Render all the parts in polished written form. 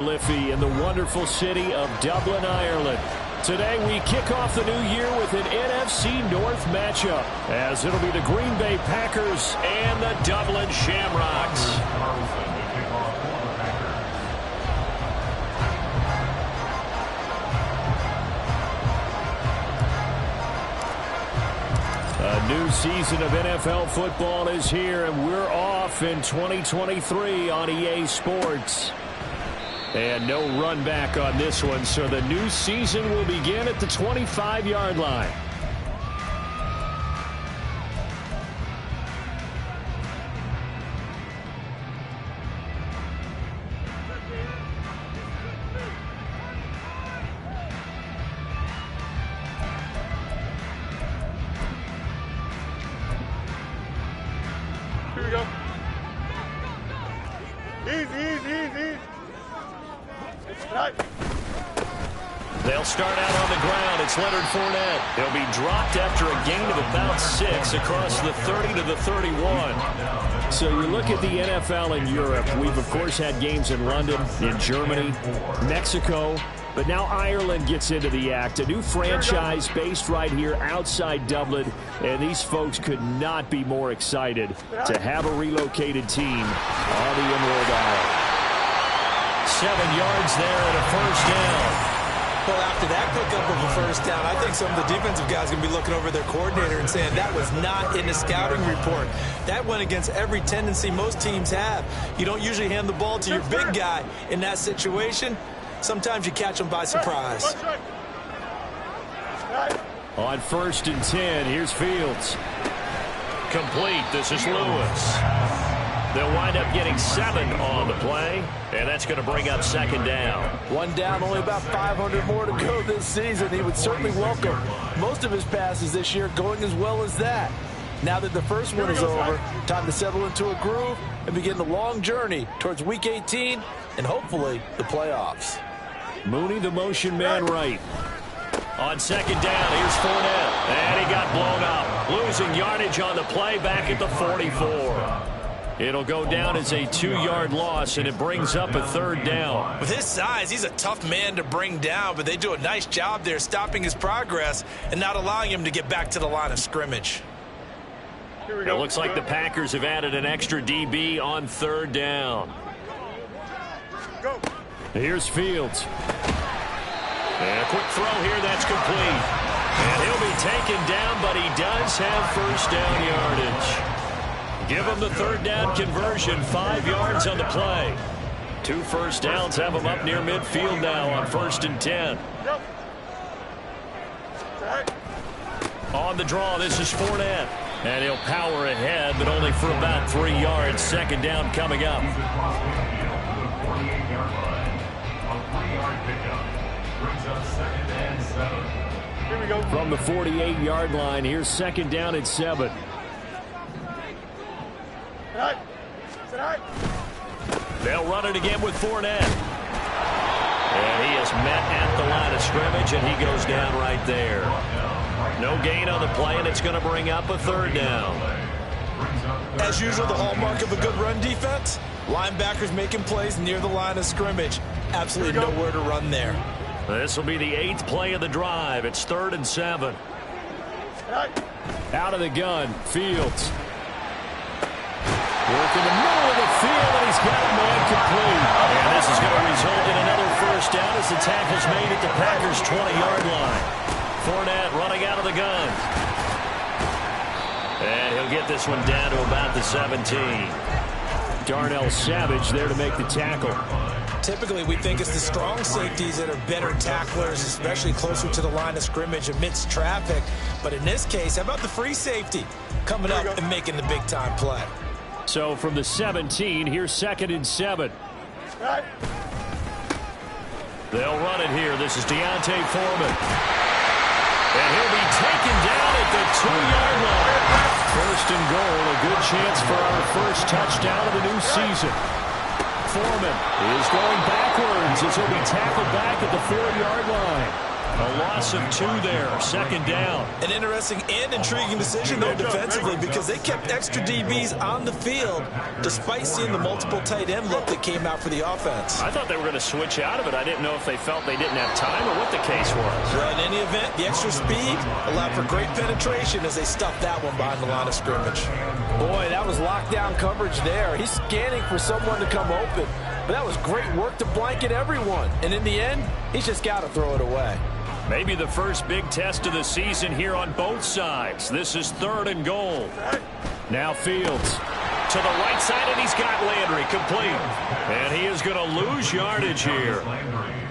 Liffey in the wonderful city of Dublin, Ireland. Today we kick off the new year with an NFC North matchup, as it'll be the Green Bay Packers and the Dublin Shamrocks. A new season of NFL football is here, and we're off in 2023 on EA Sports. And no run back on this one, so the new season will begin at the 25-yard line. Here we go. Easy. Right. They'll start out on the ground. It's Leonard Fournette. He'll be dropped after a gain of about 6 across the 30 to the 31. So you look at the NFL in Europe. We've, of course, had games in London, in Germany, Mexico. But now Ireland gets into the act. A new franchise based right here outside Dublin. And these folks could not be more excited to have a relocated team on the Emerald Isle. 7 yards there and a first down. Well, after that pickup of a first down, I think some of the defensive guys are going to be looking over their coordinator and saying that was not in the scouting report. That went against every tendency most teams have. You don't usually hand the ball to your big guy in that situation. Sometimes you catch them by surprise. On 1st and 10, here's Fields. Complete. This is Lewis. They'll wind up getting 7 on the play, and that's going to bring up 2nd down. 1 down, only about 500 more to go this season. He would certainly welcome most of his passes this year going as well as that. Now that the first one is over, time to settle into a groove and begin the long journey towards Week 18 and hopefully the playoffs. Mooney, the motion man right. On 2nd down, here's Fournette, and he got blown up. Losing yardage on the play back at the 44. It'll go down as a 2-yard loss, and it brings up a 3rd down. With his size, he's a tough man to bring down, but they do a nice job there stopping his progress and not allowing him to get back to the line of scrimmage. Here we go. It looks like the Packers have added an extra DB on 3rd down. Go. Here's Fields. And a quick throw here, that's complete. And he'll be taken down, but he does have first down yardage. Give him the 3rd down conversion, 5 yards on the play. 2 first downs have him up near midfield now on 1st and 10. On the draw, this is Fournette. And he'll power ahead, but only for about 3 yards. 2nd down coming up. Here we go. From the 48-yard line, here's 2nd down at 7. They'll run it again with Fournette. And he is met at the line of scrimmage, and he goes down right there. No gain on the play, and it's going to bring up a 3rd down. As usual, the hallmark of a good run defense, linebackers making plays near the line of scrimmage. Absolutely nowhere to run there. This will be the 8th play of the drive. It's 3rd and 7. Out of the gun, Fields. Work in the middle of the field, and he's got him incomplete. And this is going to result in another first down as the tackle's made at the Packers' 20-yard line. Fournette running out of the gun. And he'll get this one down to about the 17. Darnell Savage there to make the tackle. Typically, we think it's the strong safeties that are better tacklers, especially closer to the line of scrimmage amidst traffic. But in this case, how about the free safety coming up and making the big-time play? So from the 17, here's 2nd and 7. They'll run it here. This is Deontay Foreman. And he'll be taken down at the 2-yard line. 1st and goal, a good chance for our first touchdown of the new season. Foreman is going backwards as he'll be tackled back at the 4-yard line. A loss of 2 there, 2nd down. An interesting and intriguing decision there defensively because they kept extra DBs on the field despite seeing the multiple tight end look that came out for the offense. I thought they were going to switch out of it. I didn't know if they felt they didn't have time or what the case was. Well, in any event, the extra speed allowed for great penetration as they stuffed that one behind the line of scrimmage. Boy, that was lockdown coverage there. He's scanning for someone to come open. But that was great work to blanket everyone. And in the end, he's just got to throw it away. Maybe the first big test of the season here on both sides. This is 3rd and goal. Now Fields to the right side, and he's got Landry complete. And he is going to lose yardage here.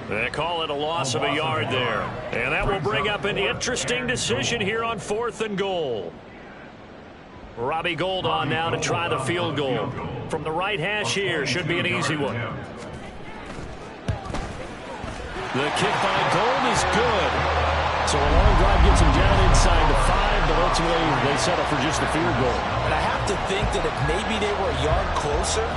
They call it a loss of a yard there. And that will bring up an interesting decision here on 4th and goal. Robbie Gould on now to try the field goal. From the right hash here, should be an easy one. The kick by Gould is good. So a long drive gets him down inside the 5, but ultimately they settle for just a field goal. And I have to think that if maybe they were a yard closer,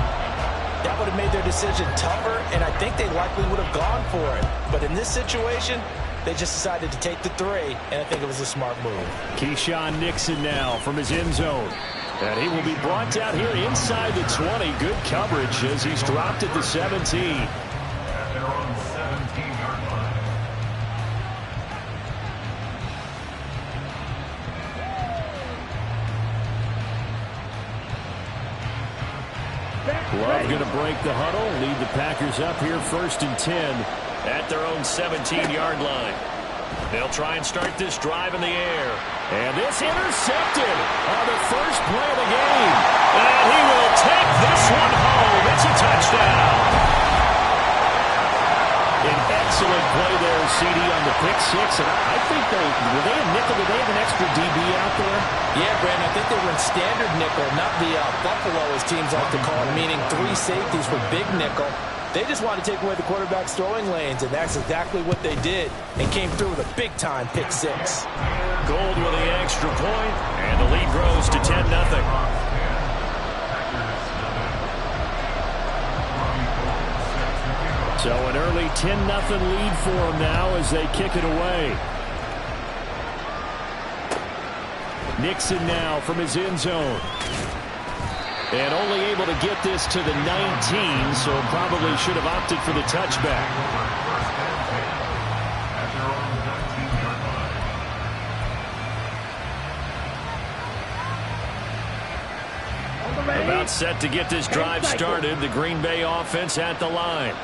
that would have made their decision tougher, and I think they likely would have gone for it. But in this situation, they just decided to take the 3, and I think it was a smart move. Keyshawn Nixon now from his end zone. And he will be brought down here inside the 20. Good coverage as he's dropped at the 17. Love going to break the huddle, lead the Packers up here 1st and 10 at their own 17-yard line. They'll try and start this drive in the air. And this intercepted on the first play of the game. And he will take this one home. It's a touchdown. An excellent play there, CD, on the pick 6. And I think were they a nickel? Did they have an extra DB out there? Yeah, Brandon, I think they were in standard nickel, not the Buffalo, as teams like to call it, meaning 3 safeties for big nickel. They just wanted to take away the quarterback's throwing lanes, and that's exactly what they did, and came through with a big-time pick 6. Gould with the extra point, and the lead grows to 10-0. So an early 10-0 lead for them now as they kick it away. Nixon now from his end zone. And only able to get this to the 19, so probably should have opted for the touchback. About set to get this drive started. The Green Bay offense at the line.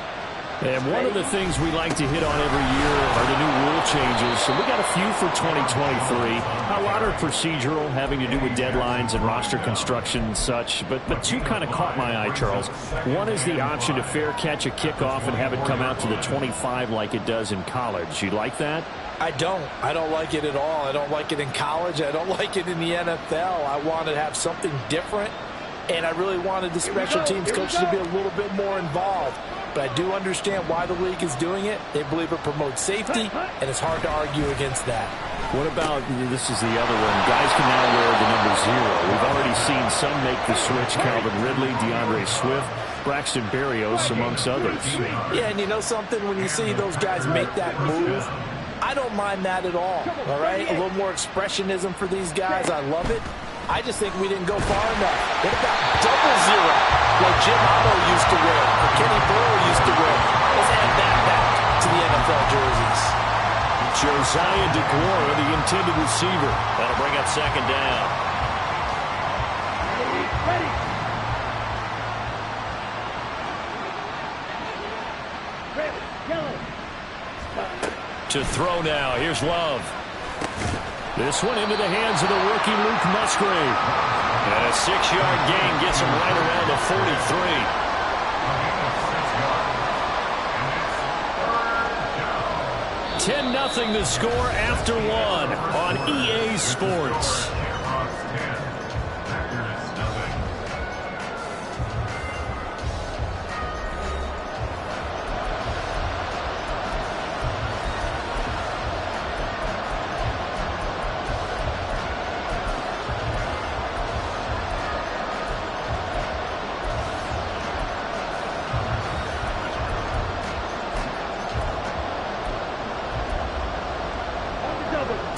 And one of the things we like to hit on every year are the new rule changes. So we got a few for 2023. A lot are procedural, having to do with deadlines and roster construction and such. But 2 kind of caught my eye, Charles. One is the option to fair catch a kickoff and have it come out to the 25 like it does in college. You like that? I don't. I don't like it at all. I don't like it in college. I don't like it in the NFL. I want to have something different. And I really wanted the special teams coaches to be a little bit more involved. But I do understand why the league is doing it. They believe it promotes safety, and it's hard to argue against that. What about, this is the other one, guys can now wear the number 0. We've already seen some make the switch. Calvin Ridley, DeAndre Swift, Braxton Berrios, amongst others. Yeah, and you know something? When you see those guys make that move, I don't mind that at all right? A little more expressionism for these guys. I love it. I just think we didn't go far enough. What about double 0, like Jim Otto used to wear, or Kenny Burrow used to wear? Let's add that back to the NFL jerseys. Josiah DeGuara, the intended receiver. That'll bring up 2nd down. To throw now. Here's Love. This one into the hands of the rookie Luke Musgrave. And a 6-yard gain gets him right around the 43. 10-0 the score after 1 on EA Sports.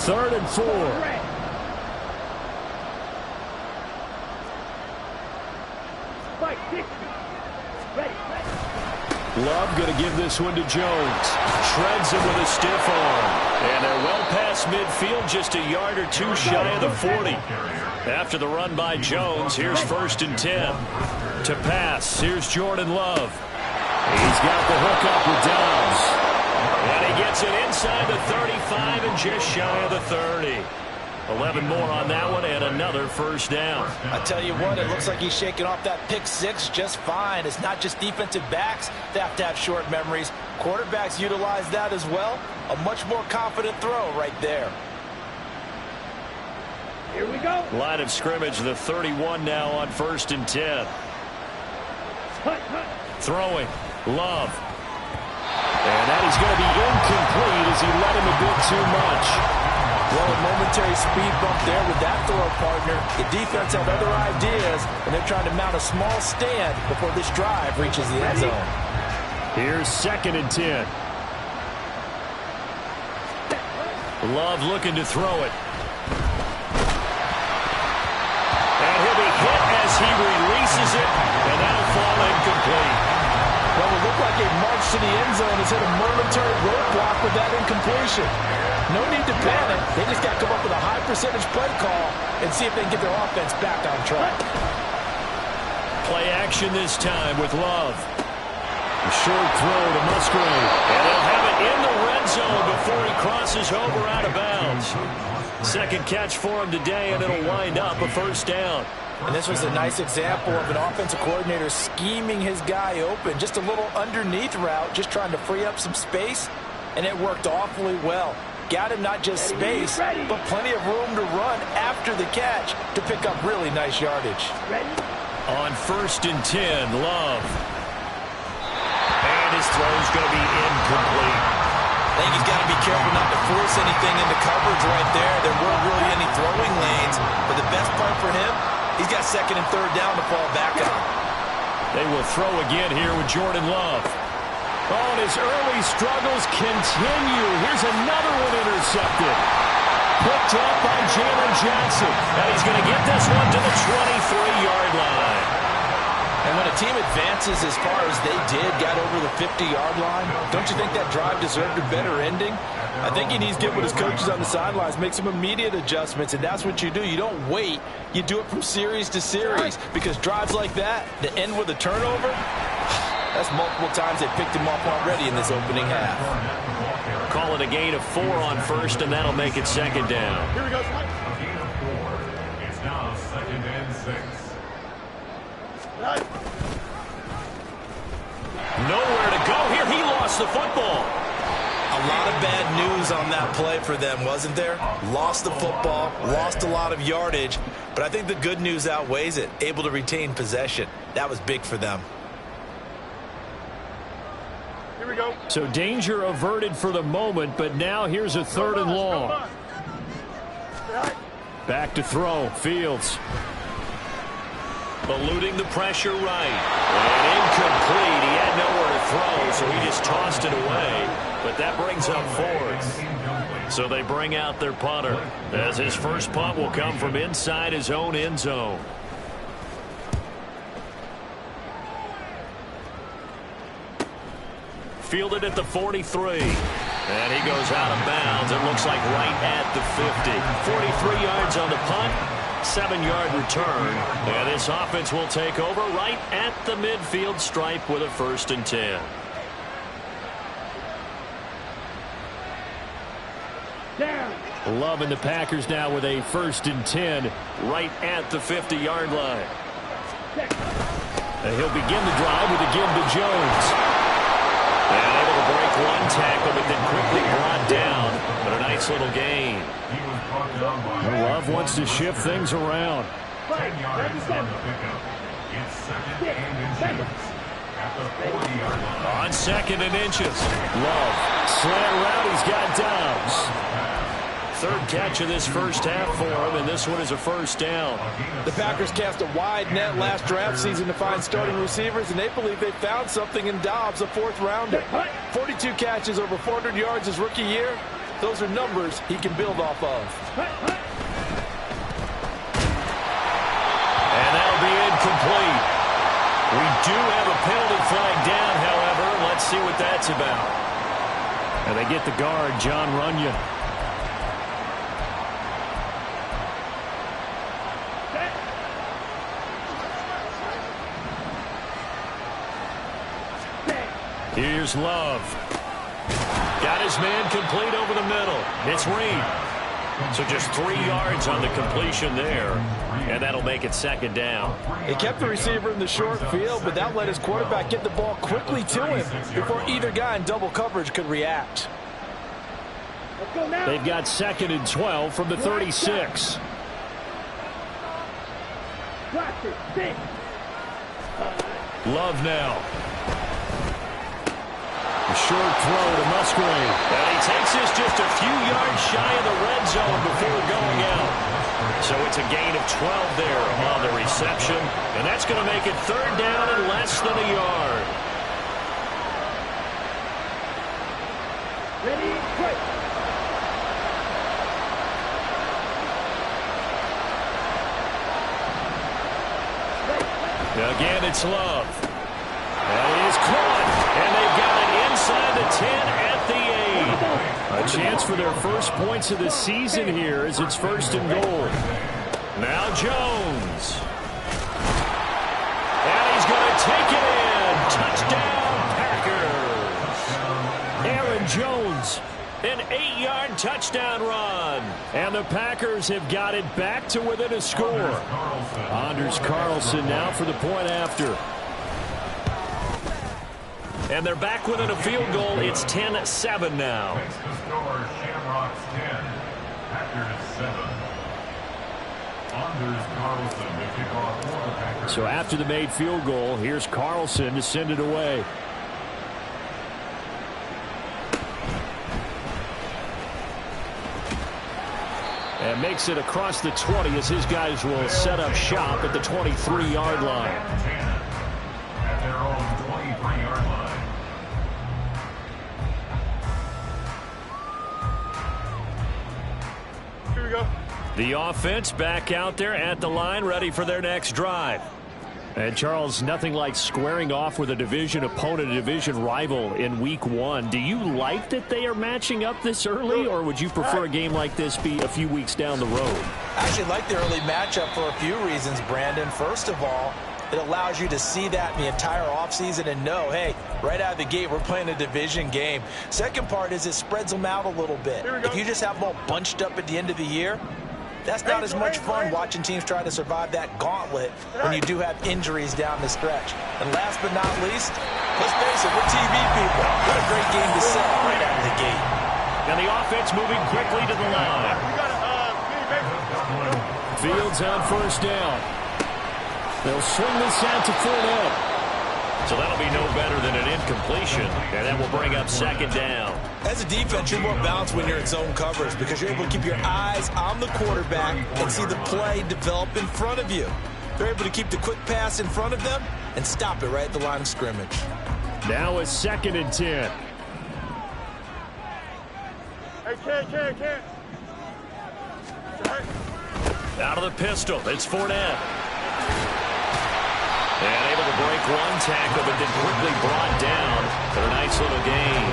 3rd and 4. Love going to give this one to Jones. Shreds him with a stiff arm. And they're well past midfield, just a yard or two shy of the 40. After the run by Jones, here's 1st and 10. To pass, here's Jordan Love. He's got the hook up with Dobbs. And he gets it inside the 35 and just shy of the 30. 11 more on that one and another 1st down. I tell you what, it looks like he's shaking off that pick 6 just fine. It's not just defensive backs that have to have short memories. Quarterbacks utilize that as well. A much more confident throw right there. Here we go. Line of scrimmage, the 31 now on 1st and 10. Throwing, Love. And that is going to be incomplete as he let him a bit too much. Well, a momentary speed bump there with that throw partner. The defense had other ideas, and they're trying to mount a small stand before this drive reaches the end zone. Here's 2nd and 10. Love looking to throw it. And he'll be hit as he releases it, and that'll fall incomplete. Well, it looked like a march to the end zone has hit a momentary roadblock with that incompletion. No need to panic. They just got to come up with a high percentage play call and see if they can get their offense back on track. Play action this time with Love. A short throw to Musgrave. And they'll have it in the red zone before he crosses over out of bounds. 2nd catch for him today, and it'll wind up a 1st down. And this was a nice example of an offensive coordinator scheming his guy open. Just a little underneath route, just trying to free up some space, and it worked awfully well. Got him not just space, but plenty of room to run after the catch to pick up really nice yardage. On 1st and 10, Love. And his throw's going to be incomplete. I think he's got to be careful not to force anything into coverage right there. There weren't really any throwing lanes, but the best part for him, he's got 2nd and 3rd down to fall back on. They will throw again here with Jordan Love. Oh, and his early struggles continue. Here's another one intercepted. Picked up by Jalen Johnson. And he's going to get this one to the 23-yard line. And when a team advances as far as they did, got over the 50-yard line, don't you think that drive deserved a better ending? I think he needs to get with his coaches on the sidelines, make some immediate adjustments, and that's what you do. You don't wait. You do it from series to series, because drives like that, that end with a turnover, that's multiple times they picked him off already in this opening half. Call it a gain of 4 on 1st, and that'll make it 2nd down. Here we go. It's now 2nd and 6. Nowhere to go here. He lost the football. A lot of bad news on that play for them, wasn't there? Lost the football, lost a lot of yardage, but I think the good news outweighs it. Able to retain possession. That was big for them. Here we go. So danger averted for the moment, but now here's a 3rd and long. Back to throw. Fields. Eluding the pressure right. And incomplete. He had nowhere to throw, so he just tossed it away. But that brings up 4th. So they bring out their punter, as his first punt will come from inside his own end zone. Fielded at the 43. And he goes out of bounds. It looks like right at the 50. 43 yards on the punt. 7-yard return. And this offense will take over right at the midfield stripe with a 1st and 10. Love and the Packers now with a 1st and 10 right at the 50-yard line. And he'll begin the drive with a give to Jones. And able to break one tackle, but then quickly brought down. But a nice little gain. Love wants to shift things around. 10 yards on the pickup. It's 2nd and inches. At the 40-yard line. On 2nd and inches. Love. Slant route. He's got Dobbs. 3rd catch of this first half for him, and this one is a 1st down. The Packers cast a wide net last draft season to find starting receivers, and they believe they found something in Dobbs, a 4th rounder. 42 catches, over 400 yards his rookie year. Those are numbers he can build off of. And that'll be incomplete. We do have a penalty flag down, however. Let's see what that's about. And they get the guard, John Runyon. Here's Love. Got his man complete over the middle. It's Reed. So just 3 yards on the completion there. And that'll make it second down. He kept the receiver in the short field, but that let his quarterback get the ball quickly to him before either guy in double coverage could react. They've got 2nd and 12 from the 36. Love now. A short throw to Musgrave. And he takes this just a few yards shy of the red zone before going out. So it's a gain of 12 there on the reception. And that's going to make it 3rd down and less than a yard. Ready, quick. Again, it's Love. And he is caught. And they've got it inside the 10 at the 8. A chance for their first points of the season here as it's 1st and goal. Now Jones. And he's going to take it in. Touchdown, Packers. Aaron Jones. An 8-yard touchdown run. And the Packers have got it back to within a score. Anders Carlson now for the point after. And they're back within a field goal. It's 10-7 now. Makes the score Shamrocks 10, Packers 7. Anders Carlson to kick off for the Packers. So after the made field goal, here's Carlson to send it away. And makes it across the 20 as his guys will set up shop at the 23-yard line. At their own 23-yard line. Here we go. The offense back out there at the line, ready for their next drive. And, Charles, nothing like squaring off with a division opponent, a division rival in Week 1. Do you like that they are matching up this early, or would you prefer a game like this be a few weeks down the road? I actually like the early matchup for a few reasons, Brandon. First of all, it allows you to see that in the entire offseason and know, hey, right out of the gate, we're playing a division game. Second part is it spreads them out a little bit. If you just have them all bunched up at the end of the year, that's not as much fun watching teams try to survive that gauntlet when you do have injuries down the stretch. And last but not least, let's face it, we're TV people. What a great game to set right out of the gate. And the offense moving quickly to the line. Fields on 1st down. They'll swing this out to Fournette. So that'll be no better than an incompletion, and that will bring up 2nd down. As a defense, you're more balanced when you're in zone coverage because you're able to keep your eyes on the quarterback and see the play develop in front of you. They're able to keep the quick pass in front of them and stop it right at the line of scrimmage. Now a 2nd and 10. Hey, can't. Out of the pistol, it's Fournette. And able to break one tackle, but then quickly brought down for a nice little gain.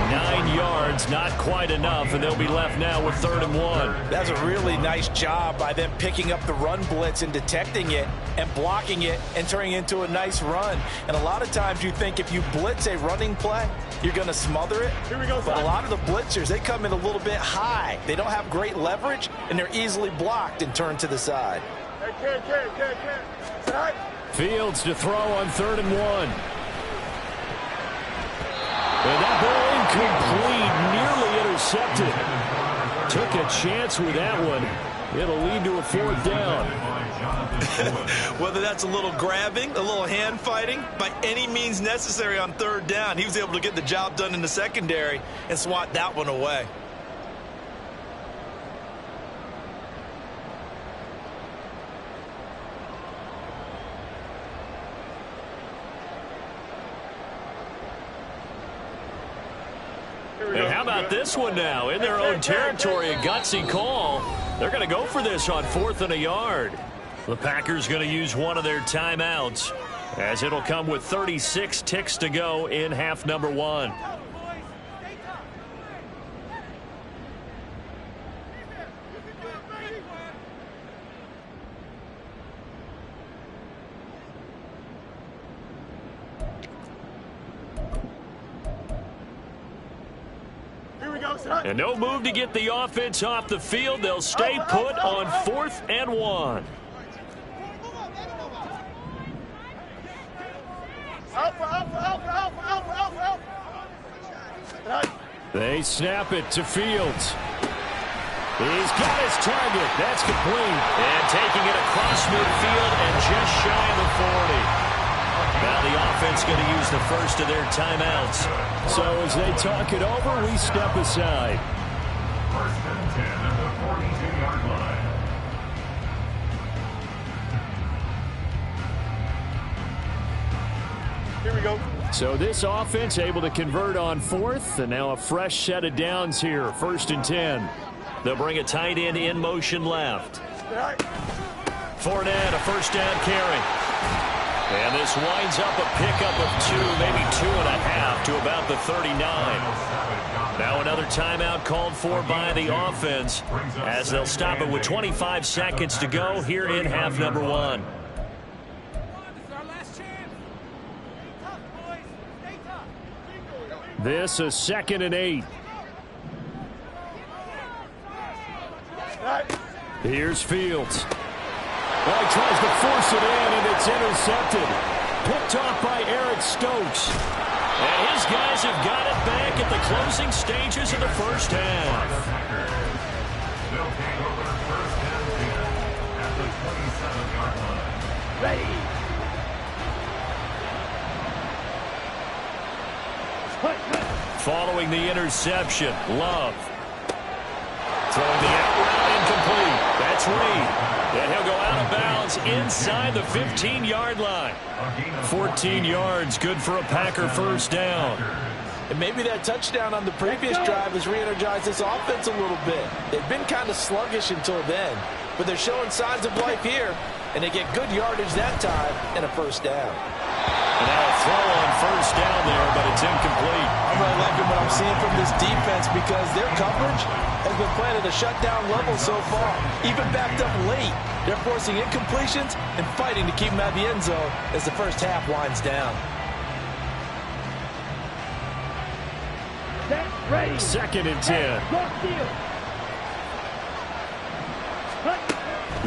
9 yards, not quite enough, and they'll be left now with 3rd and 1. That's a really nice job by them picking up the run blitz and detecting it and blocking it and turning it into a nice run. And a lot of times you think if you blitz a running play, you're going to smother it. Here we go, but a lot of the blitzers, they come in a little bit high. They don't have great leverage, and they're easily blocked and turned to the side. Hey, can't. Side. Fields to throw on 3rd and 1. And that ball incomplete, nearly intercepted. Took a chance with that one. It'll lead to a 4th down. Whether that's a little grabbing, a little hand fighting, by any means necessary on 3rd down, he was able to get the job done in the secondary and swat that one away. And how about this one now? In their own territory, a gutsy call. They're going to go for this on 4th and a yard. The Packers going to use one of their timeouts, as it'll come with 36 ticks to go in half number 1. And no move to get the offense off the field. They'll stay put on 4th and 1. They snap it to Fields. He's got his target. That's complete. And taking it across midfield and just shy of the 40. Now the offense going to use the first of their timeouts. So as they talk it over, we step aside. 1st and 10 at the 42-yard line. Here we go. So this offense able to convert on 4th, and now a fresh set of downs here. 1st and 10. They'll bring a tight end in motion left. Fournette, a first down carry. And this winds up a pickup of 2, maybe 2.5 to about the 39. Now another timeout called for by the offense, as they'll stop it with 25 seconds to go here in half number 1. This is 2nd and 8. Here's Fields. Well, he tries to force it in, and it's intercepted. Picked off by Eric Stokes. And his guys have got it back at the closing stages of the first half. They'll take over 1st and 10 at the 27-yard line. Ready. Following the interception, Love. Throwing the out route incomplete. That's Reed. And he'll go out of bounds inside the 15-yard line. 14 yards, good for a Packer first down. And maybe that touchdown on the previous drive has re-energized this offense a little bit. They've been kind of sluggish until then, but they're showing signs of life here, and they get good yardage that time and a first down. And now a throw on first down there, but it's incomplete. I'm really liking what I'm seeing from this defense because their coverage has been playing at a shutdown level so far. Even backed up late, they're forcing incompletions and fighting to keep them out of the end zone as the first half winds down. Ready. 2nd and 10.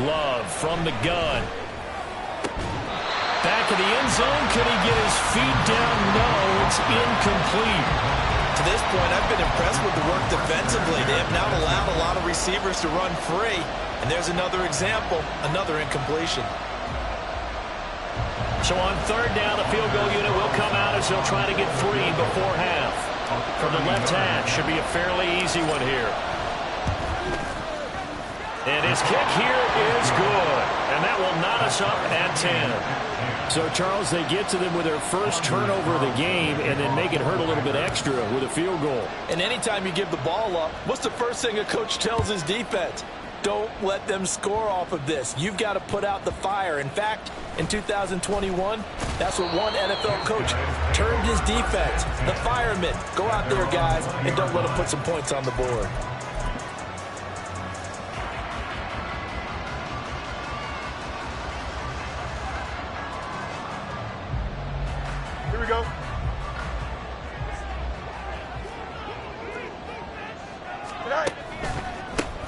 Love from the gun. Back in the end zone. Could he get his feet down? No, it's incomplete. To this point, I've been impressed with the work defensively. They have now allowed a lot of receivers to run free. And there's another example, another incompletion. So on 3rd down, the field goal unit will come out as they'll try to get 3 before half. From the left hash, should be a fairly easy one here. And his kick here is good. And that will knot us up at 10. So, Charles, they get to them with their first turnover of the game and then make it hurt a little bit extra with a field goal. And anytime you give the ball up, what's the first thing a coach tells his defense? Don't let them score off of this. You've got to put out the fire. In fact, in 2021, that's what one NFL coach termed his defense. The firemen. Go out there, guys, and don't let them put some points on the board. Here we go.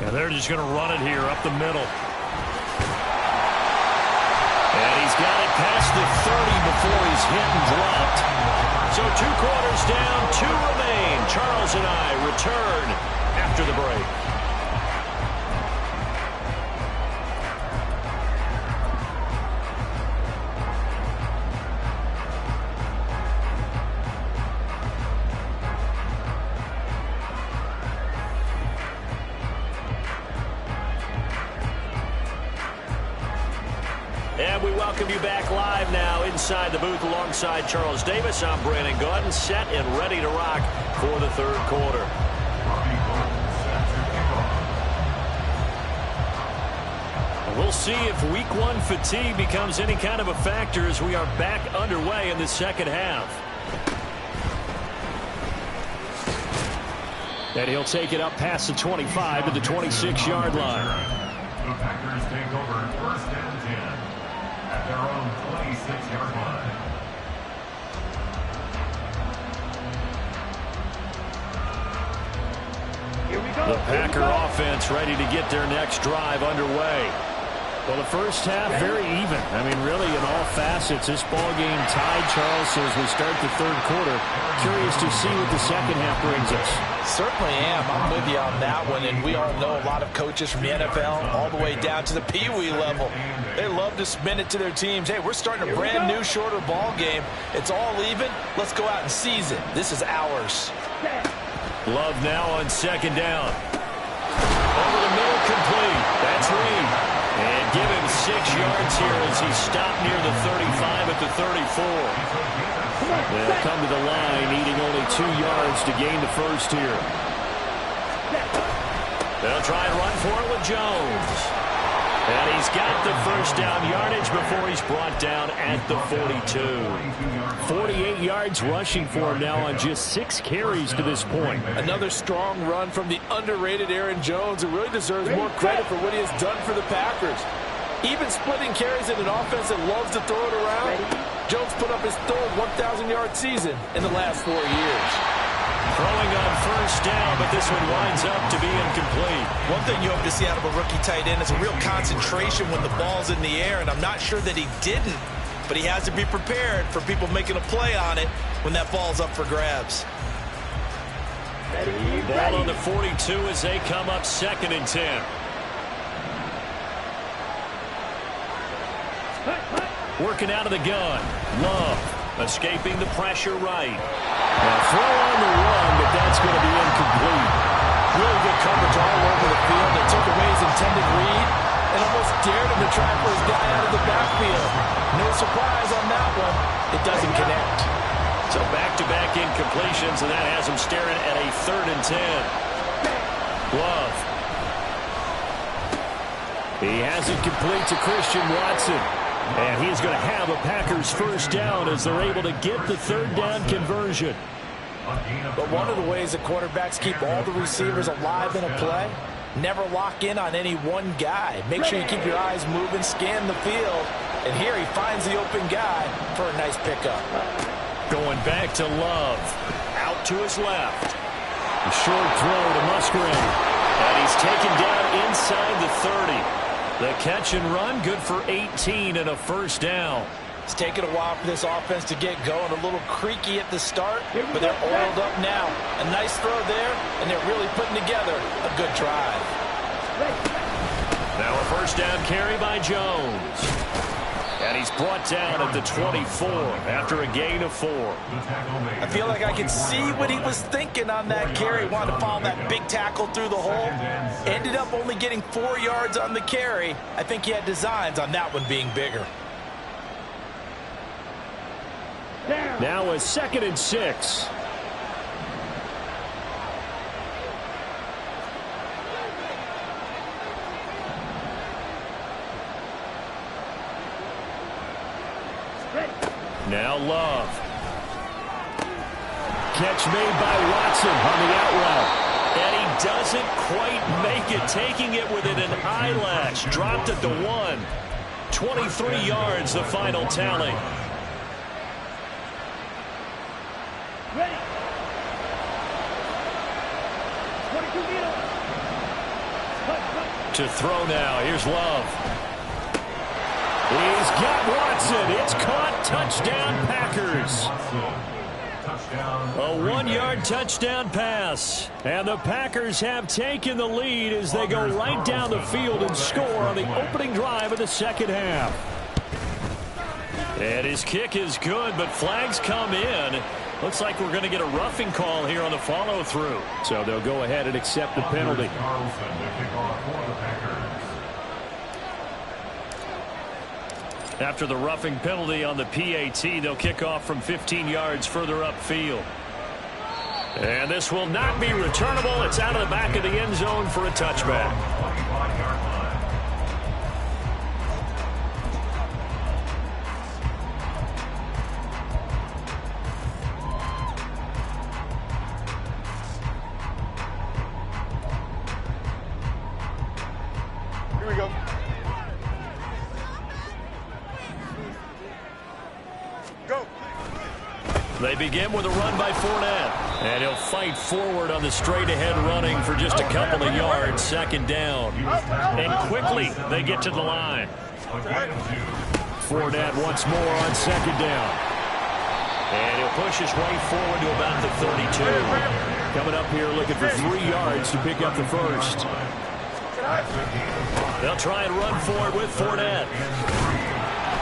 And they're just going to run it here up the middle. And he's got it past the 30 before he's hit and dropped. So 2 quarters down, 2 remain. Charles and I return after the break. And we welcome you back live now inside the booth alongside Charles Davis. I'm Brandon Gaudin, set and ready to rock for the third quarter. We'll see if week one fatigue becomes any kind of a factor as we are back underway in the second half. And he'll take it up past the 25 to the 26-yard line. The Packers take over first and 10 at their own 26-yard line. The Packer offense ready to get their next drive underway. Well, the first half, very even. I mean, really, in all facets, this ball game tied, Charles, so as we start the third quarter. Curious to see what the second half brings us. Certainly am. I'm with you on that one, and we all know a lot of coaches from the NFL all the way down to the Pee-wee level. They love to spin it to their teams. Hey, we're starting a brand new, shorter ball game. It's all even. Let's go out and seize it. This is ours. Love now on second down. Over the middle, complete. That's Reed. And give him 6 yards here as he stopped near the 35 at the 34. They'll come to the line, needing only 2 yards to gain the first here. They'll try and run for it with Jones. And he's got the first down yardage before he's brought down at the 42. 48 yards rushing for him now on just 6 carries to this point. Another strong run from the underrated Aaron Jones, who really deserves more credit for what he has done for the Packers. Even splitting carries in an offense that loves to throw it around, Jones put up his third 1,000-yard season in the last 4 years. Throwing on first down, but this one winds up to be incomplete. One thing you hope to see out of a rookie tight end is a real concentration when the ball's in the air, and I'm not sure that he didn't, but he has to be prepared for people making a play on it when that ball's up for grabs. Ball on the 42 as they come up second and 10. Working out of the gun. Love escaping the pressure right. A throw on the run, but that's going to be incomplete. Really good coverage all over the field. They took away his intended read and almost dared him to try for his guy out of the backfield. No surprise on that one. It doesn't connect. So back-to-back incompletions, and that has him staring at a 3rd and 10. Love. He has it complete to Christian Watson. And he's going to have a Packers first down as they're able to get the 3rd down conversion. But one of the ways that quarterbacks keep all the receivers alive in a play, never lock in on any one guy. Make sure you keep your eyes moving, scan the field. And here he finds the open guy for a nice pickup. Going back to Love. Out to his left. A short throw to Musgrave. And he's taken down inside the 30. The catch and run, good for 18 and a first down. It's taken a while for this offense to get going. A little creaky at the start, but they're oiled up now. A nice throw there, and they're really putting together a good drive. Now a first down carry by Jones. And he's brought down at the 24 after a gain of 4. I feel like I can see what he was thinking on that carry. Wanted to follow that big tackle through the hole. Ended up only getting 4 yards on the carry. I think he had designs on that one being bigger. Now a 2nd and 6. Now Love. Catch made by Watson on the out route. And he doesn't quite make it, taking it within an eyelash. Dropped at the 1. 23 yards, the final tally. To throw now. Here's Love. He's got Watson. It's caught. Touchdown, Packers. A 1-yard touchdown pass. And the Packers have taken the lead as they go right down the field and score on the opening drive of the second half. And his kick is good, but flags come in. Looks like we're going to get a roughing call here on the follow-through. So they'll go ahead and accept the penalty. After the roughing penalty on the PAT, they'll kick off from 15 yards further upfield. And this will not be returnable. It's out of the back of the end zone for a touchback. Here we go. Go. They begin with a run by Fournette. And he'll fight forward on the straight-ahead running for just a couple of yards, second down. And quickly, they get to the line. Fournette once more on second down. And he'll push his way forward to about the 32. Coming up here looking for 3 yards to pick up the first. They'll try and run forward with Fournette.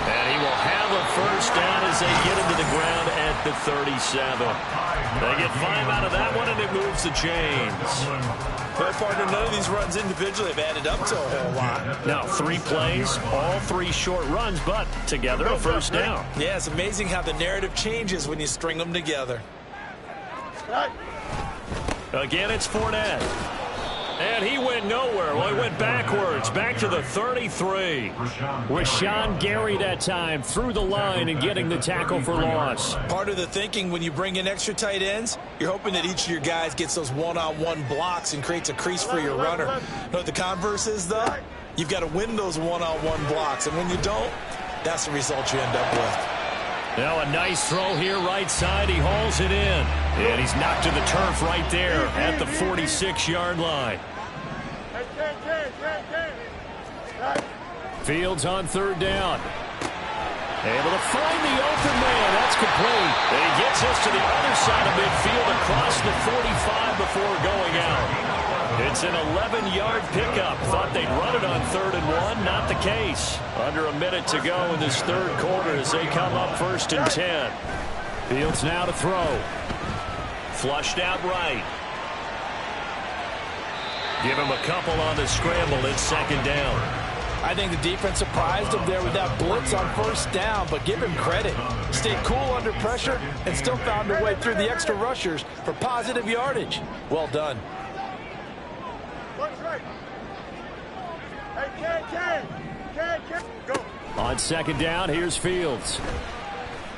And he will have a first down as they get him to the ground at the 37. They get 5 out of that one, and it moves the chains. But partner, none of these runs individually have added up to a whole lot. Now, 3 plays, all 3 short runs, but together a first down. Yeah, it's amazing how the narrative changes when you string them together. Again, it's Fournette. And he went nowhere. Well, he went backwards, back to the 33. Rashawn Gary that time through the line and getting the tackle for loss. Part of the thinking when you bring in extra tight ends, you're hoping that each of your guys gets those one-on-one blocks and creates a crease for your runner. You know what the converse is, though? You've got to win those one-on-one blocks, and when you don't, that's the result you end up with. Now a nice throw here right side. He hauls it in. And he's knocked to the turf right there at the 46-yard line. Fields on third down. Able to find the open man. That's complete. And he gets us to the other side of midfield across the 45 before going out. It's an 11-yard pickup. Thought they'd run it on 3rd and 1. Not the case. Under a minute to go in this third quarter as they come up 1st and 10. Fields now to throw. Flushed out right. Give him a couple on the scramble. It's 2nd down. I think the defense surprised him there with that blitz on 1st down, but give him credit. Stayed cool under pressure and still found a way through the extra rushers for positive yardage. Well done. Go. On 2nd down, here's Fields.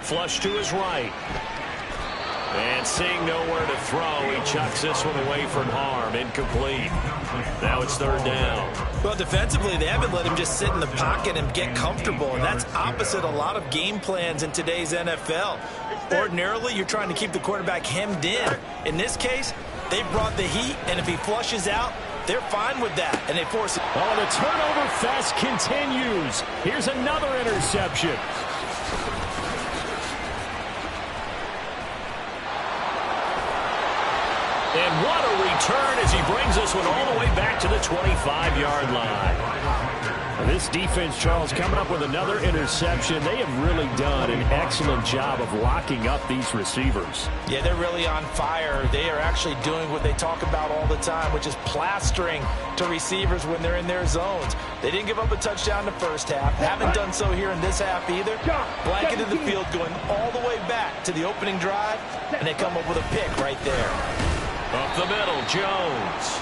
Flush to his right. And seeing nowhere to throw, he chucks this one away from harm. Incomplete. Now it's 3rd down. Well, defensively, they haven't let him just sit in the pocket and get comfortable, and that's opposite a lot of game plans in today's NFL. Ordinarily, you're trying to keep the quarterback hemmed in. In this case, they brought the heat, and if he flushes out, they're fine with that, and they force it. Oh, the turnover fest continues. Here's another interception. And what a return as he brings this one all the way back to the 25-yard line. This defense, Charles, coming up with another interception. They have really done an excellent job of locking up these receivers. Yeah, they're really on fire. They are actually doing what they talk about all the time, which is plastering to receivers when they're in their zones. They didn't give up a touchdown in the first half. Haven't done so here in this half either. Blanketed the field going all the way back to the opening drive, and they come up with a pick right there. Up the middle, Jones.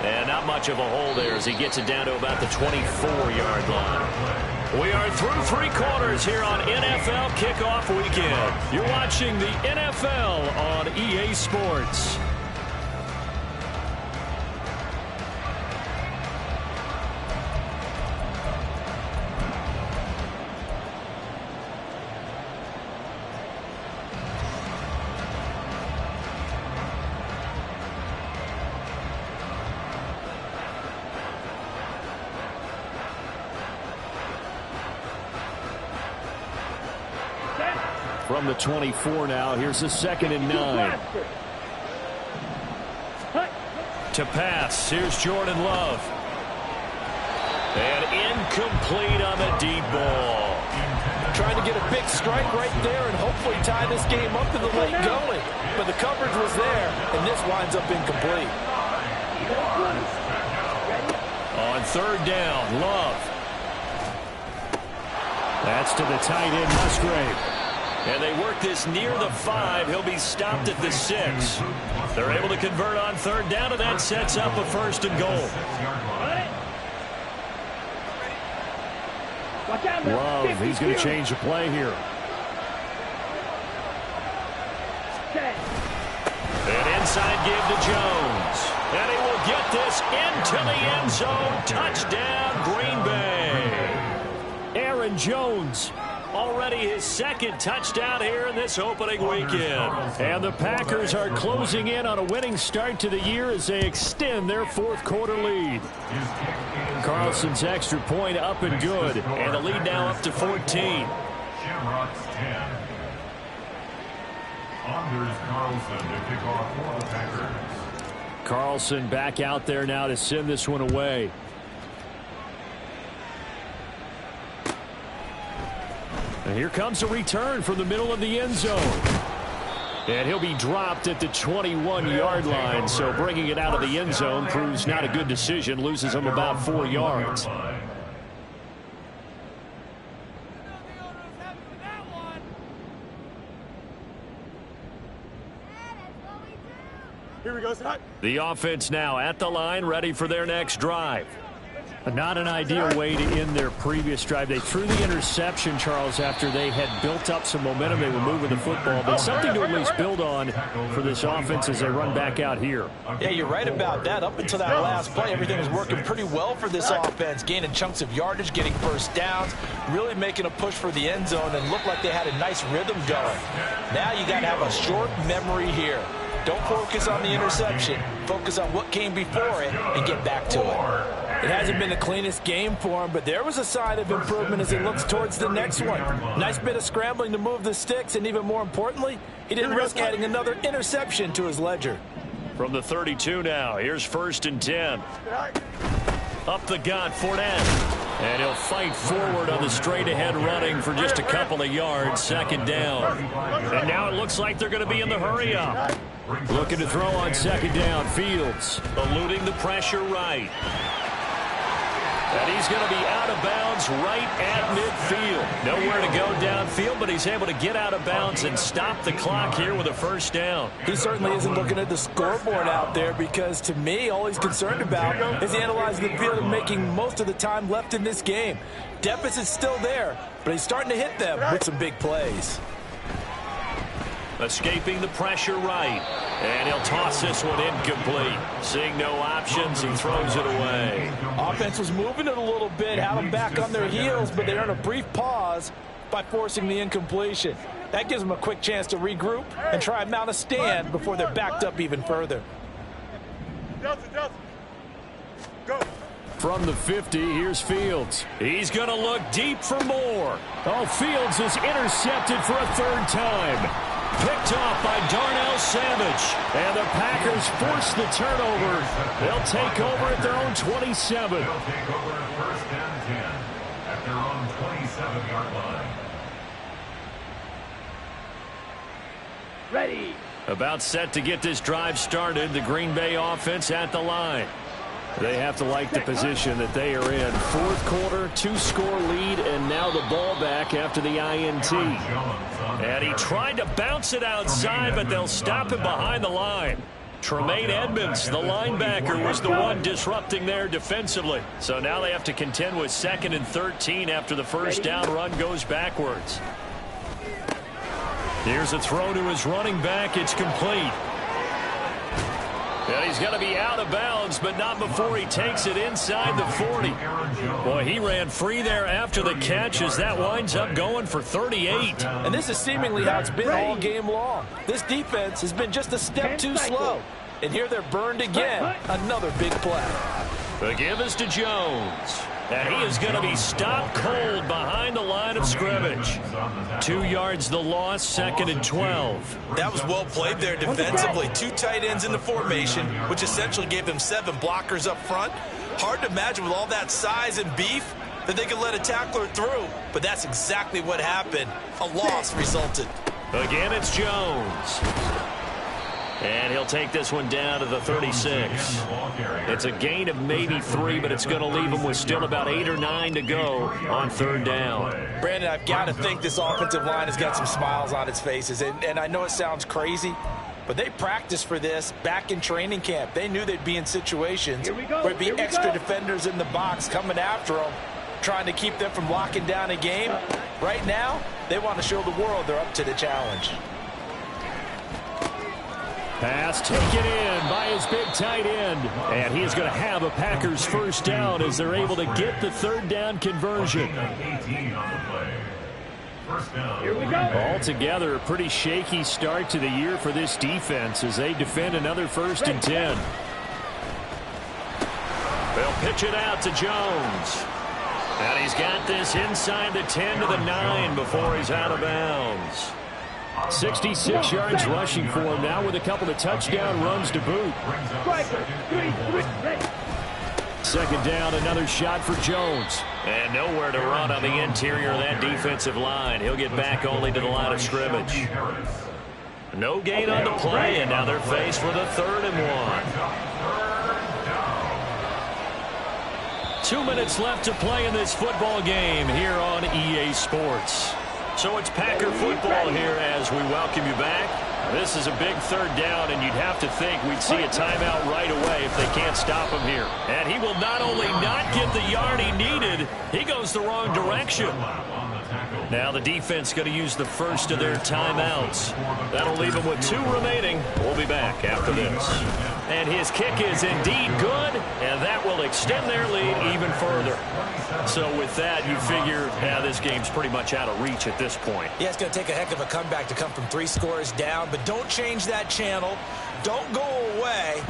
And not much of a hole there as he gets it down to about the 24-yard line. We are through 3 quarters here on NFL Kickoff Weekend. You're watching the NFL on EA Sports. From the 24 now, here's a 2nd and 9. To pass, here's Jordan Love. And incomplete on the deep ball. Trying to get a big strike right there and hopefully tie this game up to the late going. But the coverage was there, and this winds up incomplete. On 3rd down, Love. That's to the tight end, Musgrave. And they work this near the 5. He'll be stopped at the 6. They're able to convert on third down, and that sets up a 1st and goal. Love, he's going to change the play here. An inside give to Jones. And he will get this into the end zone. Touchdown, Green Bay. Aaron Jones. Already his 2nd touchdown here in this opening weekend. And the Packers are closing in on a winning start to the year as they extend their 4th quarter lead. Carlson's extra point up and good. And the lead now up to 14. Shamrocks 10. Anders Carlson to kick off for the Packers. Carlson back out there now to send this one away. And here comes a return from the middle of the end zone. And he'll be dropped at the 21-yard line. So bringing it out of the end zone proves not a good decision. Loses him about 4 yards. Here we go, Scott. The offense now at the line, ready for their next drive. Not an ideal way to end their previous drive. They threw the interception, Charles, after they had built up some momentum. They were moving the football, but something to at least build on for this offense as they run back out here. Yeah, you're right about that. Up until that last play, everything was working pretty well for this offense, gaining chunks of yardage, getting first downs, really making a push for the end zone, and looked like they had a nice rhythm going. Now you got to have a short memory here. Don't focus on the interception. Focus on what came before it and get back to it. It hasn't been the cleanest game for him, but there was a sign of improvement as he looks towards the next one. Nice bit of scrambling to move the sticks, and even more importantly, he didn't risk adding another interception to his ledger. From the 32 now, here's 1st and 10. Up the gut, Fournette. And he'll fight forward on the straight-ahead running for just a couple of yards. 2nd down. And now it looks like they're going to be in the hurry-up. Looking to throw on 2nd down. Fields eluding the pressure right. And he's going to be out of bounds right at midfield. Nowhere to go downfield, but he's able to get out of bounds and stop the clock here with a 1st down. He certainly isn't looking at the scoreboard out there because, to me, all he's concerned about is analyzing the field and making most of the time left in this game. Deficit's still there, but he's starting to hit them with some big plays. Escaping the pressure right. And he'll toss this one incomplete. Seeing no options, he throws it away. Offense was moving it a little bit, had them back on their heels, but they earned a brief pause by forcing the incompletion. That gives them a quick chance to regroup and try and mount a stand before they're backed up even further. Delta. Go. from the 50. Here's Fields. He's going to look deep for more. Oh, Fields is intercepted for a 3rd time. Picked off by Darnell Savage. And the Packers force the turnover. They'll take over at their own 27. They'll take over at 1st and 10 at their own 27-yard line. Ready. About set to get this drive started. The Green Bay offense at the line. They have to like the position that they are in. 4th quarter, 2-score lead, and now the ball back after the INT. And he tried to bounce it outside, but they'll stop him behind the line. Tremaine Edmonds, the linebacker, was the one disrupting there defensively. So now they have to contend with 2nd and 13 after the first down run goes backwards. Here's a throw to his running back. It's complete. And he's going to be out of bounds, but not before he takes it inside the 40. Boy, he ran free there after the catch as that winds up going for 38. And this is seemingly how it's been all game long. This defense has been just a step too slow. And here they're burned again. Another big play. The give is to Jones. And he is going to be stopped cold behind the line of scrimmage. 2 yards the loss, 2nd and 12. That was well played there defensively. 2 tight ends in the formation, which essentially gave them 7 blockers up front. Hard to imagine with all that size and beef that they could let a tackler through. But that's exactly what happened. A loss resulted. Again, it's Jones. And he'll take this one down to the 36. It's a gain of maybe 3, but it's going to leave him with still about 8 or 9 to go on 3rd down. Brandon, I've got to think this offensive line has got some smiles on its faces. And I know it sounds crazy, but they practiced for this back in training camp. They knew they'd be in situations where there'd be extra defenders in the box coming after them, trying to keep them from locking down a game. Right now, they want to show the world they're up to the challenge. Pass taken in by his big tight end. And he's going to have a Packers 1st down as they're able to get the 3rd down conversion. Here we go. Altogether, a pretty shaky start to the year for this defense as they defend another 1st and 10. They'll pitch it out to Jones. And he's got this inside the 10 to the 9 before he's out of bounds. 66 yards rushing for him now with a couple of touchdown runs to boot. 2nd down, another shot for Jones. And nowhere to run on the interior of that defensive line. He'll get back only to the line of scrimmage. No gain on the play, and now they're faced with a 3rd and 1. 2 minutes left to play in this football game here on EA Sports. So it's Packer football here as we welcome you back. This is a big 3rd down, and you'd have to think we'd see a timeout right away if they can't stop him here. And he will not only not get the yard he needed, he goes the wrong direction. Now the defense going to use the first of their timeouts. That'll leave them with 2 remaining. We'll be back after this. And his kick is indeed good, and that will extend their lead even further. So with that, you figure, this game's pretty much out of reach at this point. Yeah, it's going to take a heck of a comeback to come from 3 scores down, but don't change that channel. Don't go away.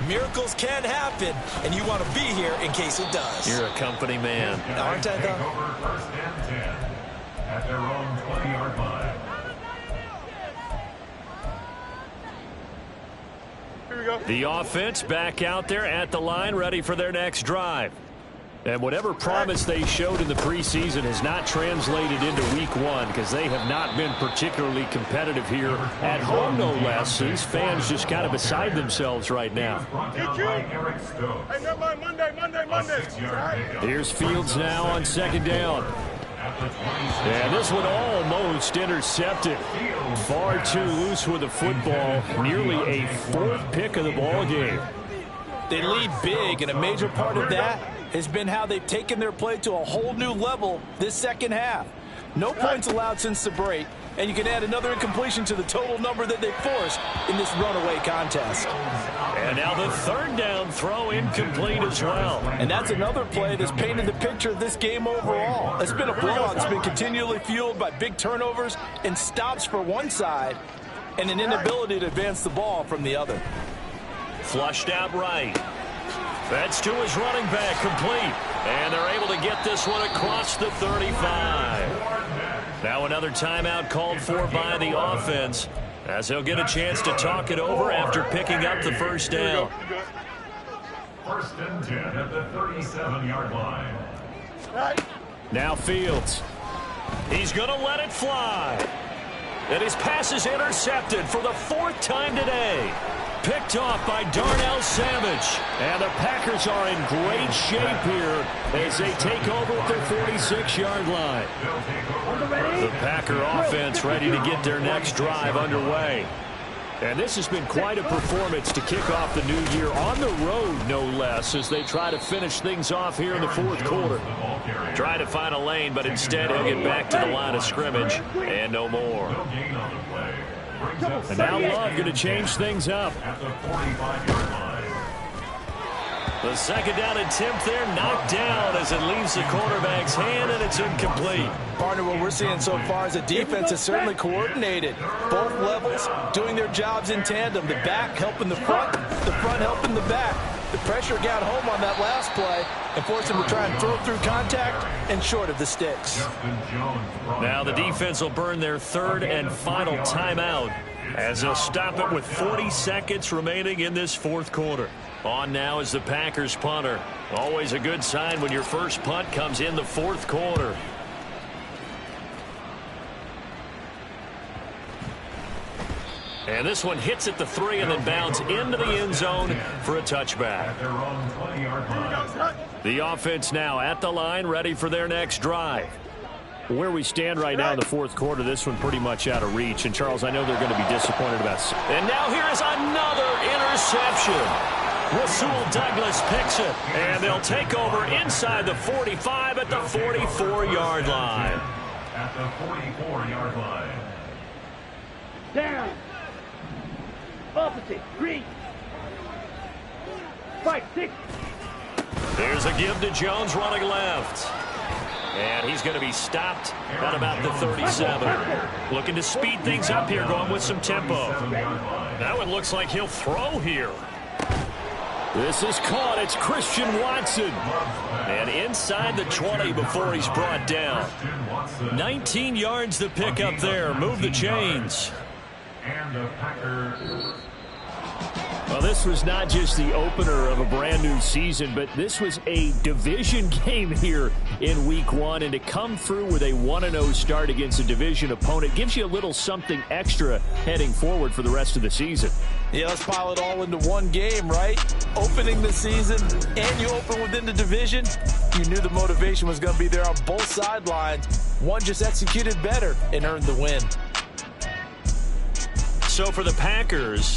Miracles can happen, and you want to be here in case it does. You're a company man. Aren't I, though? First and 10 at their own 20-yard line. Here we go. The offense back out there at the line, ready for their next drive. And whatever promise they showed in the preseason has not translated into week 1 because they have not been particularly competitive here at home, no less. These fans just kind of beside themselves right now. Hey, never mind, Monday. Here's Fields now on 2nd down. And this one almost intercepted. Far too loose with the football. Nearly a 4th pick of the ball game. They lead big, and a major part of that has been how they've taken their play to a whole new level this 2nd half. No points allowed since the break, and you can add another incompletion to the total number that they forced in this runaway contest. And now the 3rd down throw incomplete as well. And that's another play that's painted the picture of this game overall. It's been a blowout that's been continually fueled by big turnovers and stops for one side and an inability to advance the ball from the other. Flushed out right. That's to his running back, complete. And they're able to get this one across the 35. Now another timeout called for by the offense as he'll get a chance to talk it over after picking up the 1st down. First and 10 at the 37-yard line. Now Fields. He's going to let it fly. And his pass is intercepted for the 4th time today. Picked off by Darnell Savage. And the Packers are in great shape here as they take over at their 46-yard line. The Packer offense ready to get their next drive underway. And this has been quite a performance to kick off the new year on the road, no less, as they try to finish things off here in the 4th quarter. Trying to find a lane, but instead he'll get back to the line of scrimmage and no more. And now Love going to change things up. The 2nd down attempt there knocked down as it leaves the quarterback's hand, and it's incomplete. Partner, what we're seeing so far is the defense is certainly coordinated. Both levels doing their jobs in tandem. The back helping the front helping the back. The pressure got home on that last play and forced him to try and throw through contact and short of the sticks. Now the defense will burn their 3rd and final timeout as they'll stop it with 40 seconds remaining in this 4th quarter. On now is the Packers punter. Always a good sign when your first punt comes in the 4th quarter. And this one hits at the 3 and then bounds into the end zone for a touchback. At their own 20-yard line. The offense now at the line, ready for their next drive. Where we stand right now in the fourth quarter, this one pretty much out of reach. And, Charles, I know they're going to be disappointed about it. And now here is another interception. Rasul Douglas picks it. And they'll take over inside the 45 at the 44-yard line. At the 44-yard line. Down. Opposite. Green. 5, 6. There's a give to Jones running left. And he's going to be stopped at about the 37. Looking to speed things up here, going with some tempo. That one looks like he'll throw here. This is caught. It's Christian Watson. And inside the 20 before he's brought down. 19 yards to pick up there. Move the chains. And the Packers. Well, this was not just the opener of a brand new season, but this was a division game here in week 1. And to come through with a 1-0 start against a division opponent gives you a little something extra heading forward for the rest of the season. Yeah, let's pile it all into one game, right? Opening the season, and you open within the division. You knew the motivation was going to be there on both sidelines. One just executed better and earned the win. So for the Packers,